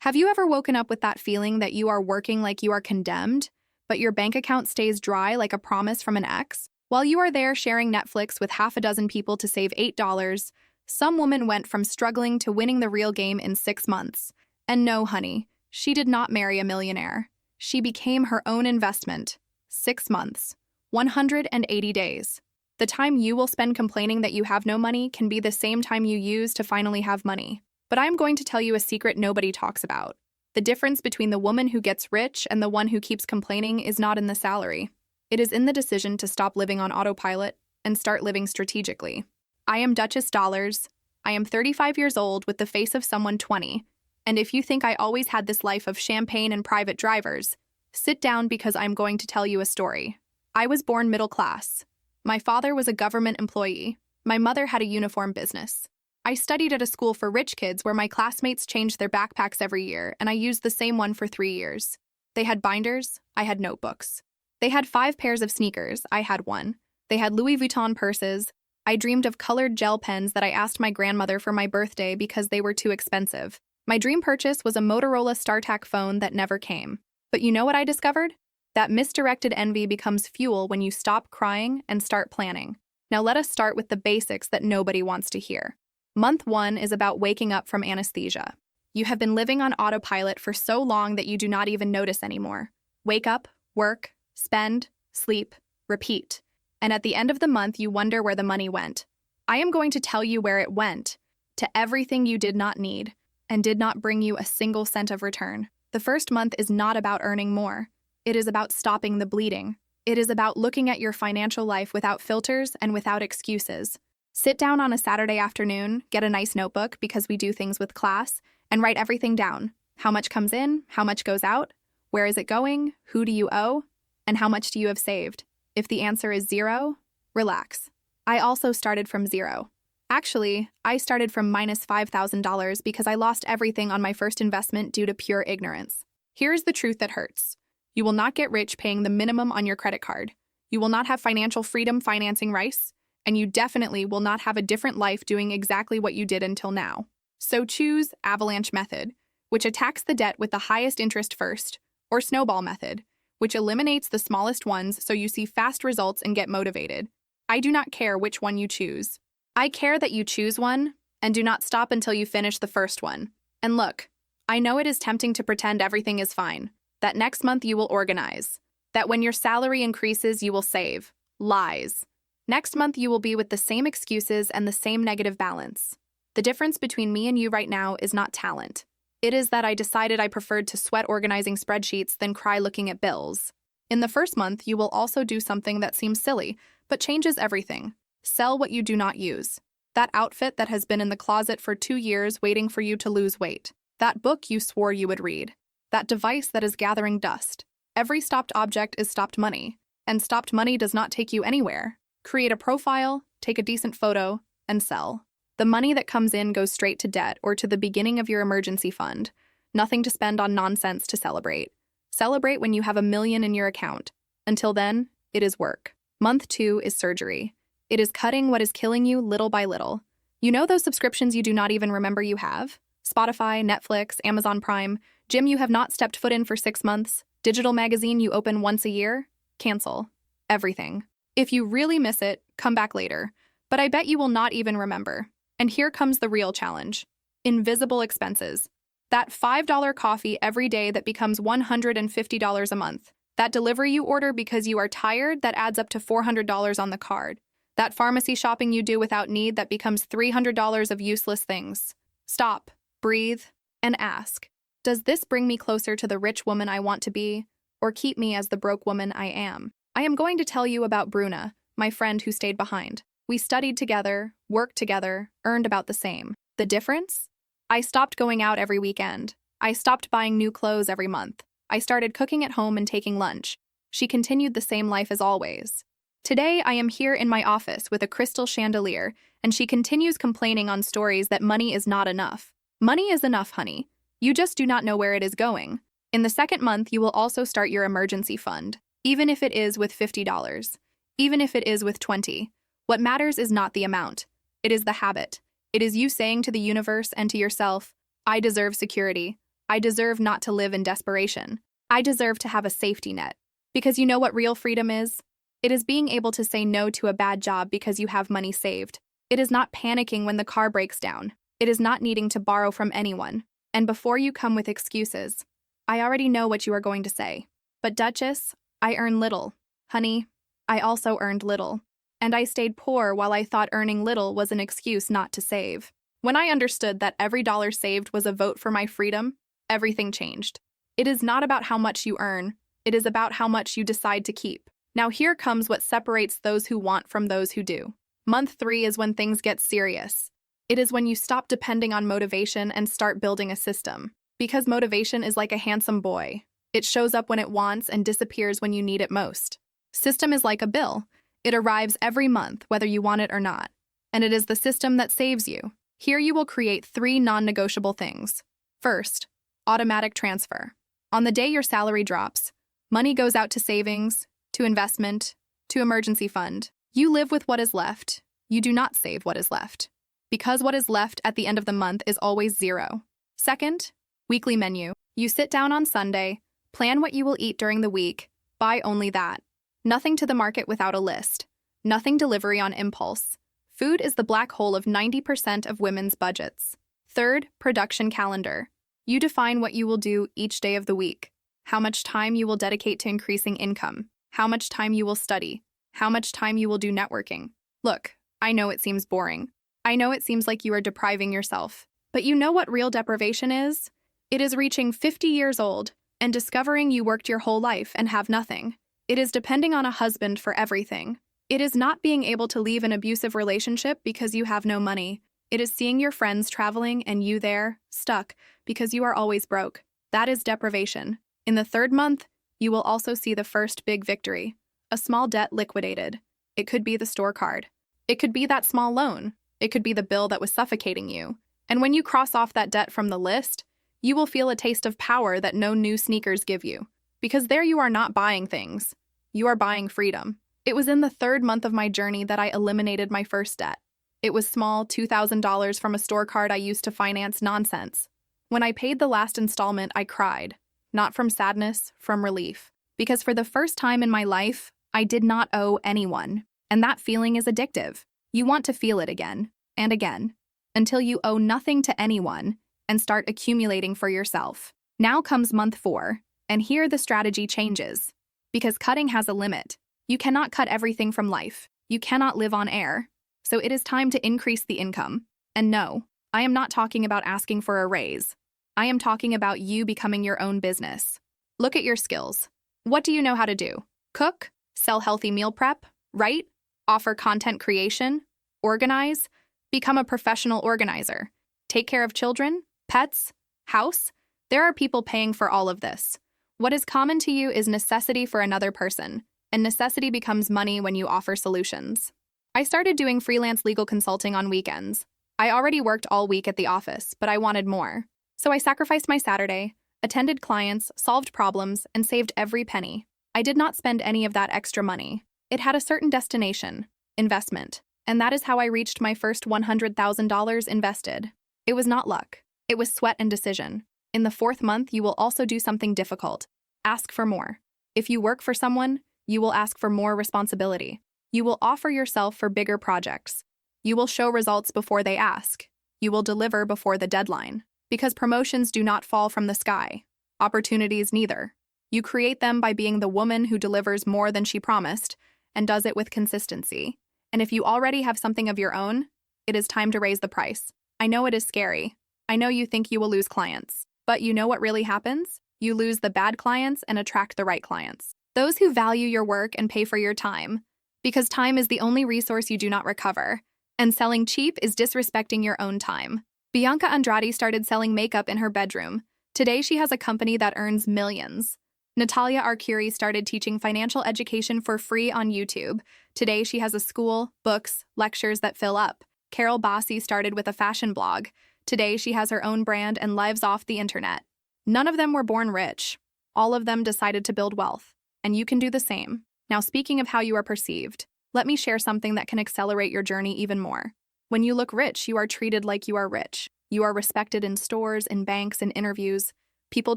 Have you ever woken up with that feeling that you are working like you are condemned, but your bank account stays dry like a promise from an ex? While you are there sharing Netflix with half a dozen people to save $8, some woman went from struggling to winning the real game in 6 months. And no, honey, she did not marry a millionaire. She became her own investment. 6 months. 180 days. The time you will spend complaining that you have no money can be the same time you use to finally have money. But I'm going to tell you a secret nobody talks about. The difference between the woman who gets rich and the one who keeps complaining is not in the salary. It is in the decision to stop living on autopilot and start living strategically. I am Duchess Dollars. I am 35 years old with the face of someone 20. And if you think I always had this life of champagne and private drivers, sit down because I'm going to tell you a story. I was born middle class. My father was a government employee. My mother had a uniform business. I studied at a school for rich kids where my classmates changed their backpacks every year, and I used the same one for 3 years. They had binders, I had notebooks. They had 5 pairs of sneakers, I had 1. They had Louis Vuitton purses. I dreamed of colored gel pens that I asked my grandmother for my birthday because they were too expensive. My dream purchase was a Motorola StarTAC phone that never came. But you know what I discovered? That misdirected envy becomes fuel when you stop crying and start planning. Now let us start with the basics that nobody wants to hear. Month 1 is about waking up from anesthesia. You have been living on autopilot for so long that you do not even notice anymore. Wake up, work, spend, sleep, repeat. And at the end of the month, you wonder where the money went. I am going to tell you where it went. To everything you did not need and did not bring you a single cent of return. The first month is not about earning more. It is about stopping the bleeding. It is about looking at your financial life without filters and without excuses. Sit down on a Saturday afternoon, get a nice notebook because we do things with class, and write everything down. How much comes in, how much goes out, where is it going, who do you owe, and how much do you have saved? If the answer is 0, relax. I also started from 0. Actually, I started from minus $5,000 because I lost everything on my first investment due to pure ignorance. Here's the truth that hurts. You will not get rich paying the minimum on your credit card. You will not have financial freedom financing rice. And you definitely will not have a different life doing exactly what you did until now. So choose Avalanche Method, which attacks the debt with the highest interest first, or Snowball Method, which eliminates the smallest ones so you see fast results and get motivated. I do not care which one you choose. I care that you choose one and do not stop until you finish the first one. And look, I know it is tempting to pretend everything is fine, that next month you will organize, that when your salary increases you will save. Lies. Next month, you will be with the same excuses and the same negative balance. The difference between me and you right now is not talent. It is that I decided I preferred to sweat organizing spreadsheets than cry looking at bills. In the first month, you will also do something that seems silly, but changes everything. Sell what you do not use. That outfit that has been in the closet for 2 years waiting for you to lose weight. That book you swore you would read. That device that is gathering dust. Every stopped object is stopped money, and stopped money does not take you anywhere. Create a profile, take a decent photo, and sell. The money that comes in goes straight to debt or to the beginning of your emergency fund. Nothing to spend on nonsense to celebrate. Celebrate when you have $1 million in your account. Until then, it is work. Month 2 is surgery. It is cutting what is killing you little by little. You know those subscriptions you do not even remember you have? Spotify, Netflix, Amazon Prime, gym you have not stepped foot in for 6 months, digital magazine you open once a year? Cancel. Everything. If you really miss it, come back later. But I bet you will not even remember. And here comes the real challenge. Invisible expenses. That $5 coffee every day that becomes $150 a month. That delivery you order because you are tired that adds up to $400 on the card. That pharmacy shopping you do without need that becomes $300 of useless things. Stop, breathe, and ask, does this bring me closer to the rich woman I want to be, or keep me as the broke woman I am? I am going to tell you about Bruna, my friend who stayed behind. We studied together, worked together, earned about the same. The difference? I stopped going out every weekend. I stopped buying new clothes every month. I started cooking at home and taking lunch. She continued the same life as always. Today, I am here in my office with a crystal chandelier, and she continues complaining on stories that money is not enough. Money is enough, honey. You just do not know where it is going. In the second month, you will also start your emergency fund. Even if it is with $50, even if it is with 20, what matters is not the amount. It is the habit. It is you saying to the universe and to yourself, I deserve security. I deserve not to live in desperation. I deserve to have a safety net. Because you know what real freedom is? It is being able to say no to a bad job because you have money saved. It is not panicking when the car breaks down. It is not needing to borrow from anyone. And before you come with excuses, I already know what you are going to say. But Duchess, I earn little. Honey, I also earned little. And I stayed poor while I thought earning little was an excuse not to save. When I understood that every dollar saved was a vote for my freedom, everything changed. It is not about how much you earn. It is about how much you decide to keep. Now here comes what separates those who want from those who do. Month 3 is when things get serious. It is when you stop depending on motivation and start building a system. Because motivation is like a handsome boy. It shows up when it wants and disappears when you need it most. System is like a bill. It arrives every month, whether you want it or not. And it is the system that saves you. Here you will create 3 non-negotiable things. First, automatic transfer. On the day your salary drops, money goes out to savings, to investment, to emergency fund. You live with what is left. You do not save what is left. Because what is left at the end of the month is always 0. Second, weekly menu. You sit down on Sunday, plan what you will eat during the week, buy only that. Nothing to the market without a list. Nothing delivery on impulse. Food is the black hole of 90% of women's budgets. Third, production calendar. You define what you will do each day of the week. How much time you will dedicate to increasing income. How much time you will study. How much time you will do networking. Look, I know it seems boring. I know it seems like you are depriving yourself. But you know what real deprivation is? It is reaching 50 years old and discovering you worked your whole life and have nothing. It is depending on a husband for everything. It is not being able to leave an abusive relationship because you have no money. It is seeing your friends traveling and you there, stuck, because you are always broke. That is deprivation. In the 3rd month, you will also see the first big victory. A small debt liquidated. It could be the store card. It could be that small loan. It could be the bill that was suffocating you. And when you cross off that debt from the list, you will feel a taste of power that no new sneakers give you. Because there you are not buying things. You are buying freedom. It was in the 3rd month of my journey that I eliminated my first debt. It was small, $2,000 from a store card I used to finance nonsense. When I paid the last installment, I cried. Not from sadness, from relief. Because for the first time in my life, I did not owe anyone. And that feeling is addictive. You want to feel it again, and again, until you owe nothing to anyone and start accumulating for yourself. Now comes month 4, and here the strategy changes. Because cutting has a limit. You cannot cut everything from life. You cannot live on air. So it is time to increase the income. And no, I am not talking about asking for a raise. I am talking about you becoming your own business. Look at your skills. What do you know how to do? Cook? Sell healthy meal prep? Write? Offer content creation? Organize? Become a professional organizer? Take care of children? Pets? House? There are people paying for all of this. What is common to you is necessity for another person, and necessity becomes money when you offer solutions. I started doing freelance legal consulting on weekends. I already worked all week at the office, but I wanted more. So I sacrificed my Saturday, attended clients, solved problems, and saved every penny. I did not spend any of that extra money. It had a certain destination, investment, and that is how I reached my first $100,000 invested. It was not luck. It was sweat and decision. In the 4th month, you will also do something difficult. Ask for more. If you work for someone, you will ask for more responsibility. You will offer yourself for bigger projects. You will show results before they ask. You will deliver before the deadline. Because promotions do not fall from the sky. Opportunities neither. You create them by being the woman who delivers more than she promised and does it with consistency. And if you already have something of your own, it is time to raise the price. I know it is scary. I know you think you will lose clients. But you know what really happens? You lose the bad clients and attract the right clients. Those who value your work and pay for your time. Because time is the only resource you do not recover. And selling cheap is disrespecting your own time. Bianca Andrade started selling makeup in her bedroom. Today she has a company that earns millions. Natalia Arcuri started teaching financial education for free on YouTube. Today she has a school, books, lectures that fill up. Carol Bassi started with a fashion blog. Today she has her own brand and lives off the internet. None of them were born rich. All of them decided to build wealth. And you can do the same. Now speaking of how you are perceived, let me share something that can accelerate your journey even more. When you look rich, you are treated like you are rich. You are respected in stores, in banks, in interviews. People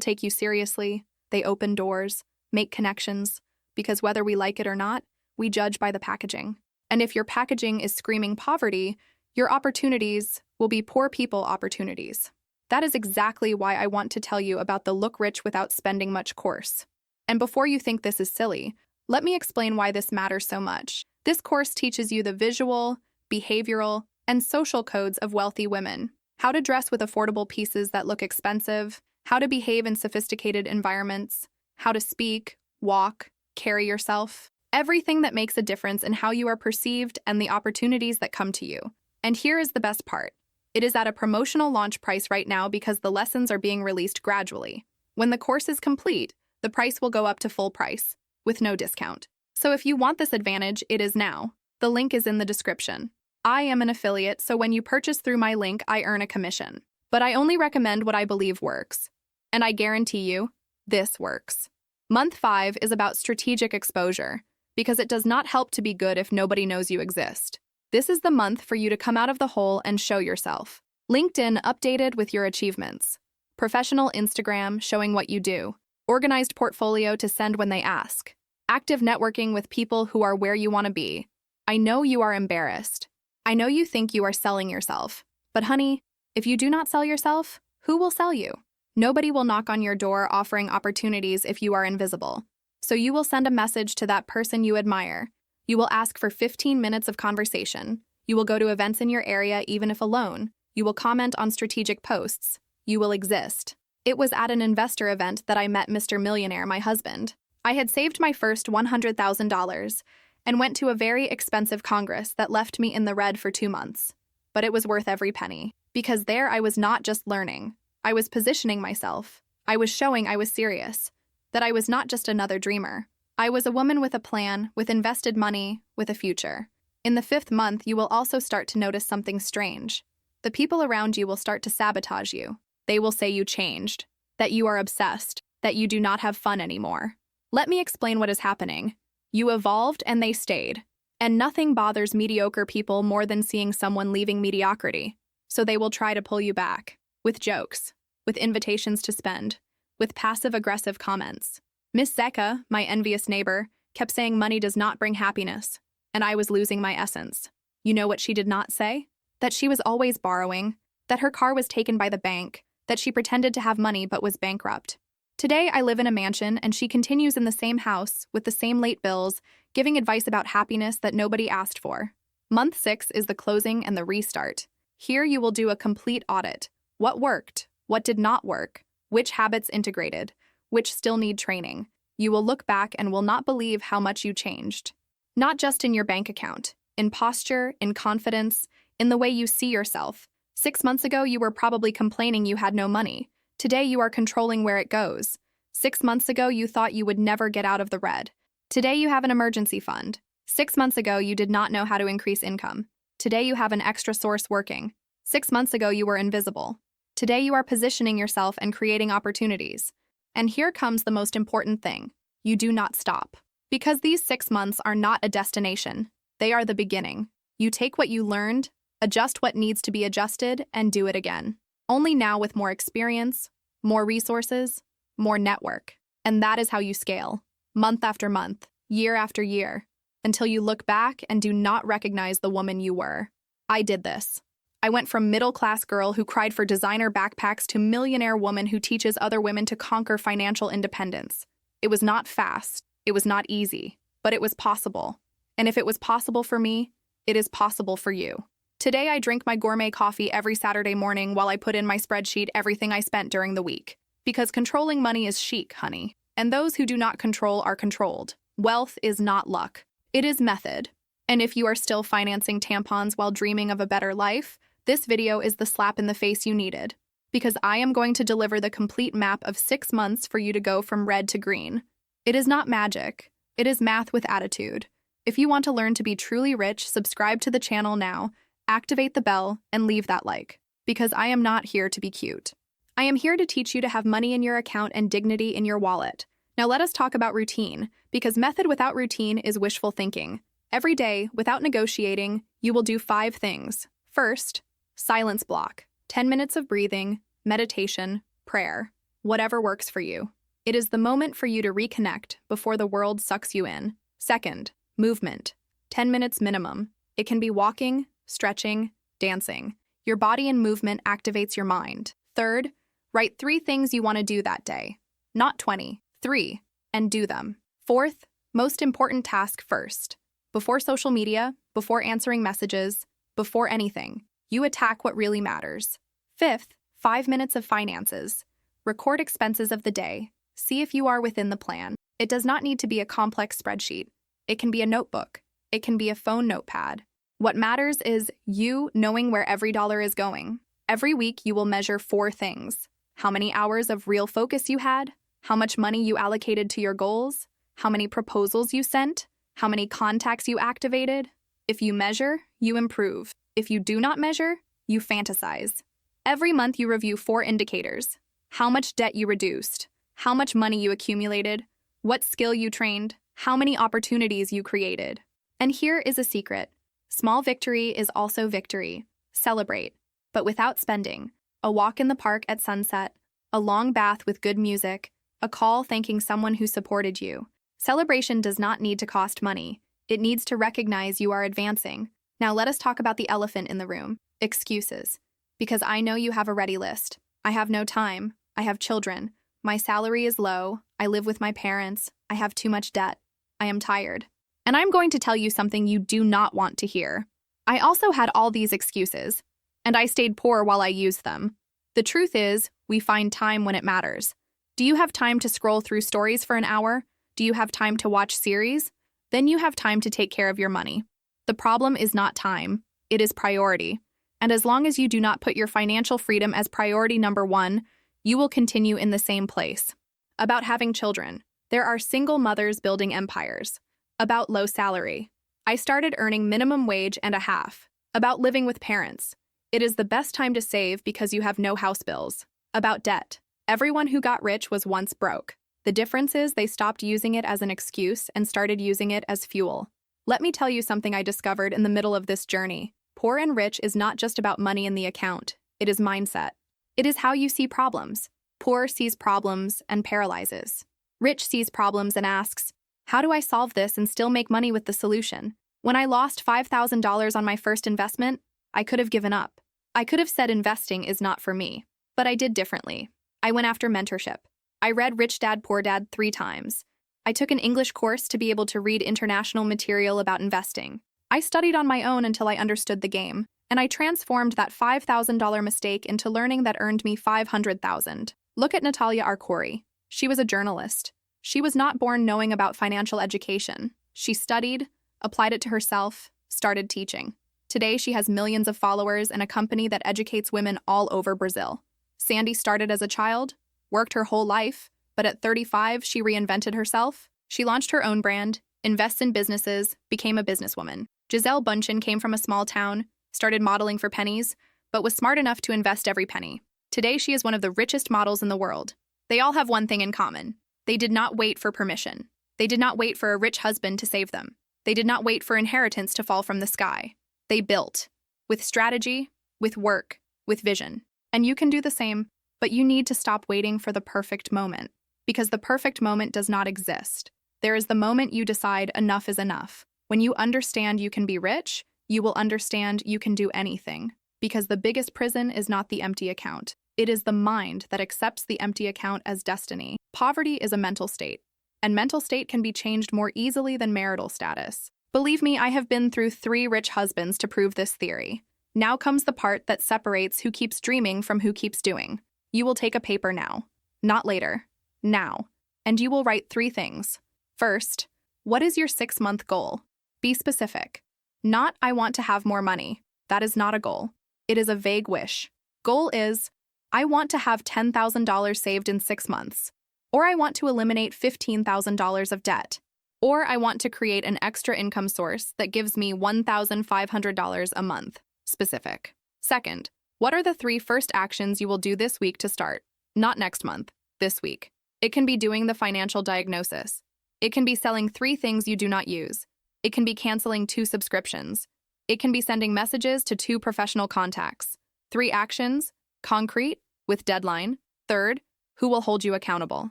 take you seriously, they open doors, make connections, because whether we like it or not, we judge by the packaging. And if your packaging is screaming poverty, your opportunities will be poor people opportunities. That is exactly why I want to tell you about the Look Rich Without Spending Much course. And before you think this is silly, let me explain why this matters so much. This course teaches you the visual, behavioral, and social codes of wealthy women. How to dress with affordable pieces that look expensive, how to behave in sophisticated environments, how to speak, walk, carry yourself. Everything that makes a difference in how you are perceived and the opportunities that come to you. And here is the best part. It is at a promotional launch price right now because the lessons are being released gradually. When the course is complete, the price will go up to full price, with no discount. So if you want this advantage, it is now. The link is in the description. I am an affiliate, so when you purchase through my link, I earn a commission. But I only recommend what I believe works. And I guarantee you, this works. Month 5 is about strategic exposure, because it does not help to be good if nobody knows you exist. This is the month for you to come out of the hole and show yourself. LinkedIn updated with your achievements. Professional Instagram showing what you do. Organized portfolio to send when they ask. Active networking with people who are where you want to be. I know you are embarrassed. I know you think you are selling yourself. But honey, if you do not sell yourself, who will sell you? Nobody will knock on your door offering opportunities if you are invisible. So you will send a message to that person you admire. You will ask for 15 minutes of conversation. You will go to events in your area even if alone. You will comment on strategic posts. You will exist. It was at an investor event that I met Mr. Millionaire, my husband. I had saved my first $100,000 and went to a very expensive congress that left me in the red for 2 months. But it was worth every penny. Because there I was not just learning. I was positioning myself. I was showing I was serious. That I was not just another dreamer. I was a woman with a plan, with invested money, with a future. In the 5th month, you will also start to notice something strange. The people around you will start to sabotage you. They will say you changed, that you are obsessed, that you do not have fun anymore. Let me explain what is happening. You evolved and they stayed. And nothing bothers mediocre people more than seeing someone leaving mediocrity. So they will try to pull you back. With jokes, with invitations to spend, with passive-aggressive comments. Miss Zeka, my envious neighbor, kept saying money does not bring happiness, and I was losing my essence. You know what she did not say? That she was always borrowing, that her car was taken by the bank, that she pretended to have money but was bankrupt. Today, I live in a mansion, and she continues in the same house, with the same late bills, giving advice about happiness that nobody asked for. Month 6 is the closing and the restart. Here you will do a complete audit. What worked? What did not work? Which habits integrated? Which still need training? You will look back and will not believe how much you changed. Not just in your bank account, in posture, in confidence, in the way you see yourself. 6 months ago, you were probably complaining you had no money. Today, you are controlling where it goes. 6 months ago, you thought you would never get out of the red. Today, you have an emergency fund. 6 months ago, you did not know how to increase income. Today, you have an extra source working. 6 months ago, you were invisible. Today, you are positioning yourself and creating opportunities. And here comes the most important thing. You do not stop. Because these 6 months are not a destination. They are the beginning. You take what you learned, adjust what needs to be adjusted, and do it again. Only now with more experience, more resources, more network. And that is how you scale. Month after month, year after year, until you look back and do not recognize the woman you were. I did this. I went from middle-class girl who cried for designer backpacks to millionaire woman who teaches other women to conquer financial independence. It was not fast, it was not easy, but it was possible. And if it was possible for me, it is possible for you. Today I drink my gourmet coffee every Saturday morning while I put in my spreadsheet everything I spent during the week. Because controlling money is chic, honey. And those who do not control are controlled. Wealth is not luck. It is method. And if you are still financing tampons while dreaming of a better life, this video is the slap in the face you needed, because I am going to deliver the complete map of 6 months for you to go from red to green. It is not magic. It is math with attitude. If you want to learn to be truly rich, subscribe to the channel now, activate the bell, and leave that like, because I am not here to be cute. I am here to teach you to have money in your account and dignity in your wallet. Now let us talk about routine, because method without routine is wishful thinking. Every day, without negotiating, you will do 5 things. First, silence block. 10 minutes of breathing, meditation, prayer. Whatever works for you. It is the moment for you to reconnect before the world sucks you in. Second, movement. 10 minutes minimum. It can be walking, stretching, dancing. Your body and movement activates your mind. Third, write 3 things you want to do that day. Not 20, 3, and do them. Fourth, most important task first. Before social media, before answering messages, before anything, you attack what really matters. Fifth, 5 minutes of finances. Record expenses of the day. See if you are within the plan. It does not need to be a complex spreadsheet. It can be a notebook. It can be a phone notepad. What matters is you knowing where every dollar is going. Every week, you will measure 4 things. How many hours of real focus you had, how much money you allocated to your goals, how many proposals you sent, how many contacts you activated. If you measure, you improve. If you do not measure, you fantasize. Every month, you review 4 indicators. How much debt you reduced, how much money you accumulated, what skill you trained, how many opportunities you created. And here is a secret. Small victory is also victory. Celebrate, but without spending. A walk in the park at sunset, a long bath with good music, a call thanking someone who supported you. Celebration does not need to cost money. It needs to recognize you are advancing. Now let us talk about the elephant in the room, excuses. Because I know you have a ready list. I have no time. I have children. My salary is low. I live with my parents. I have too much debt. I am tired. And I'm going to tell you something you do not want to hear. I also had all these excuses, and I stayed poor while I used them. The truth is, we find time when it matters. Do you have time to scroll through stories for an hour? Do you have time to watch series? Then you have time to take care of your money. The problem is not time. It is priority. And as long as you do not put your financial freedom as priority number 1, you will continue in the same place. About having children. There are single mothers building empires. About low salary. I started earning minimum wage and a half. About living with parents. It is the best time to save because you have no house bills. About debt. Everyone who got rich was once broke. The difference is they stopped using it as an excuse and started using it as fuel. Let me tell you something I discovered in the middle of this journey. Poor and rich is not just about money in the account. It is mindset. It is how you see problems. Poor sees problems and paralyzes. Rich sees problems and asks, how do I solve this and still make money with the solution? When I lost $5,000 on my first investment, I could have given up. I could have said investing is not for me. But I did differently. I went after mentorship. I read Rich Dad Poor Dad 3 times. I took an English course to be able to read international material about investing. I studied on my own until I understood the game. And I transformed that $5,000 mistake into learning that earned me $500,000. Look at Natalia Arcuri. She was a journalist. She was not born knowing about financial education. She studied, applied it to herself, started teaching. Today, she has millions of followers and a company that educates women all over Brazil. Sandy started as a child, worked her whole life, but at 35, she reinvented herself. She launched her own brand, invests in businesses, became a businesswoman. Gisele Bündchen came from a small town, started modeling for pennies, but was smart enough to invest every penny. Today, she is one of the richest models in the world. They all have one thing in common. They did not wait for permission. They did not wait for a rich husband to save them. They did not wait for inheritance to fall from the sky. They built. With strategy, with work, with vision. And you can do the same, but you need to stop waiting for the perfect moment. Because the perfect moment does not exist. There is the moment you decide enough is enough. When you understand you can be rich, you will understand you can do anything. Because the biggest prison is not the empty account. It is the mind that accepts the empty account as destiny. Poverty is a mental state, and mental state can be changed more easily than marital status. Believe me, I have been through 3 rich husbands to prove this theory. Now comes the part that separates who keeps dreaming from who keeps doing. You will take a paper now, not later, now, and you will write 3 things. First, what is your 6-month goal? Be specific. Not, I want to have more money. That is not a goal. It is a vague wish. Goal is, I want to have $10,000 saved in 6 months. Or I want to eliminate $15,000 of debt. Or I want to create an extra income source that gives me $1,500 a month. Specific. Second, what are the 3 first actions you will do this week to start? Not next month, this week. It can be doing the financial diagnosis. It can be selling 3 things you do not use. It can be canceling 2 subscriptions. It can be sending messages to 2 professional contacts. 3 actions, concrete, with deadline. Third, Who will hold you accountable?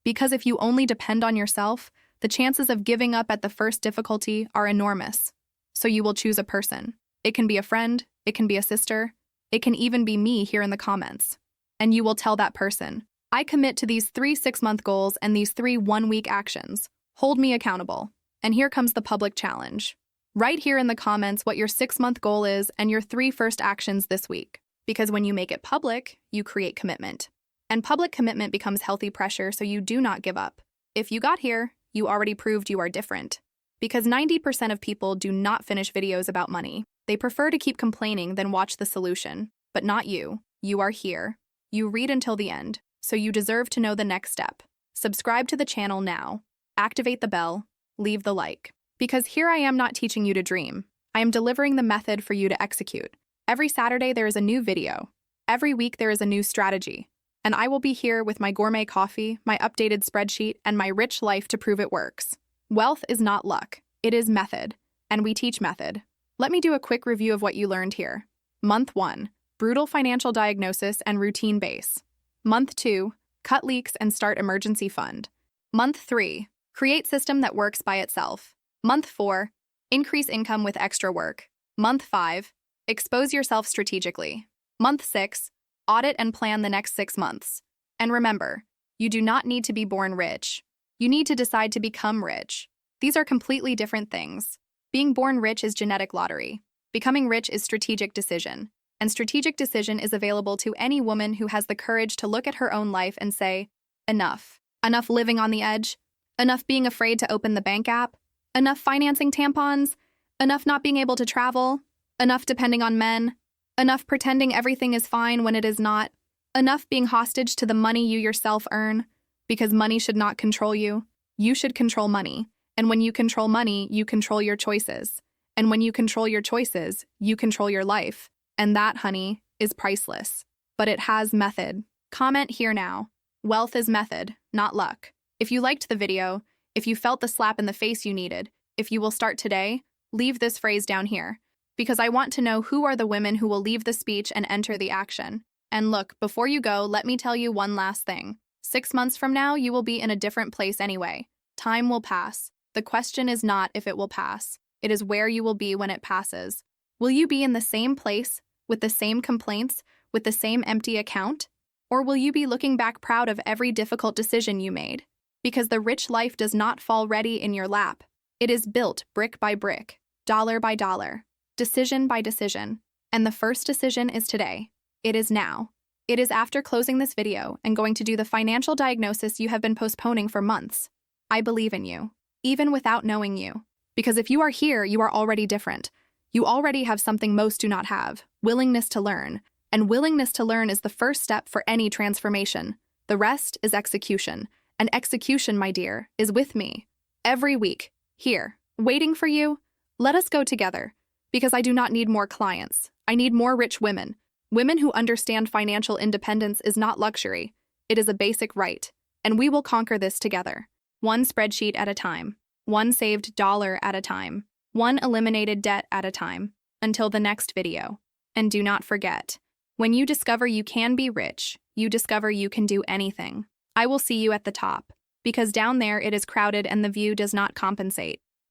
Because if you only depend on yourself, the chances of giving up at the first difficulty are enormous. So you will choose a person. It can be a friend, it can be a sister, it can even be me here in the comments. And you will tell that person, I commit to these 3 6-month goals and these 3 1-week actions. Hold me accountable. And here comes the public challenge. Write here in the comments what your 6-month goal is and your 3 first actions this week. Because when you make it public, you create commitment. And public commitment becomes healthy pressure, so you do not give up. If you got here, you already proved you are different. Because 90% of people do not finish videos about money. They prefer to keep complaining than watch the solution. But not you. You are here. You read until the end, so you deserve to know the next step. Subscribe to the channel now. Activate the bell. Leave the like. Because here I am not teaching you to dream. I am delivering the method for you to execute. Every Saturday there is a new video. Every week there is a new strategy. And I will be here with my gourmet coffee, my updated spreadsheet, and my rich life to prove it works. Wealth is not luck. It is method. And we teach method. Let me do a quick review of what you learned here. Month 1, brutal financial diagnosis and routine base. Month 2, cut leaks and start emergency fund. Month 3, create system that works by itself. Month 4, increase income with extra work. Month 5, expose yourself strategically. Month 6, audit and plan the next 6 months. And remember, you do not need to be born rich. You need to decide to become rich. These are completely different things. Being born rich is genetic lottery. Becoming rich is strategic decision. And strategic decision is available to any woman who has the courage to look at her own life and say, enough. Enough living on the edge. Enough being afraid to open the bank app. Enough financing tampons. Enough not being able to travel. Enough depending on men. Enough pretending everything is fine when it is not. Enough being hostage to the money you yourself earn. Because money should not control you. You should control money. And when you control money, you control your choices. And when you control your choices, you control your life. And that, honey, is priceless. But it has method. Comment here now. Wealth is method, not luck. If you liked the video, if you felt the slap in the face you needed, if you will start today, leave this phrase down here. Because I want to know who are the women who will leave the speech and enter the action. And look, before you go, let me tell you one last thing. 6 months from now, you will be in a different place anyway. Time will pass. The question is not if it will pass. It is where you will be when it passes. Will you be in the same place, with the same complaints, with the same empty account? Or will you be looking back proud of every difficult decision you made? Because the rich life does not fall ready in your lap. It is built brick by brick, dollar by dollar, decision by decision. And the first decision is today. It is now. It is after closing this video and going to do the financial diagnosis you have been postponing for months. I believe in you, even without knowing you. Because if you are here, you are already different. You already have something most do not have, willingness to learn. And willingness to learn is the first step for any transformation. The rest is execution. And execution, my dear, is with me. Every week, here, waiting for you. Let us go together. Because I do not need more clients. I need more rich women. Women who understand financial independence is not luxury. It is a basic right. And we will conquer this together. One spreadsheet at a time. One saved dollar at a time. One eliminated debt at a time. Until the next video. And do not forget, when you discover you can be rich, you discover you can do anything. I will see you at the top. Because down there it is crowded and the view does not compensate.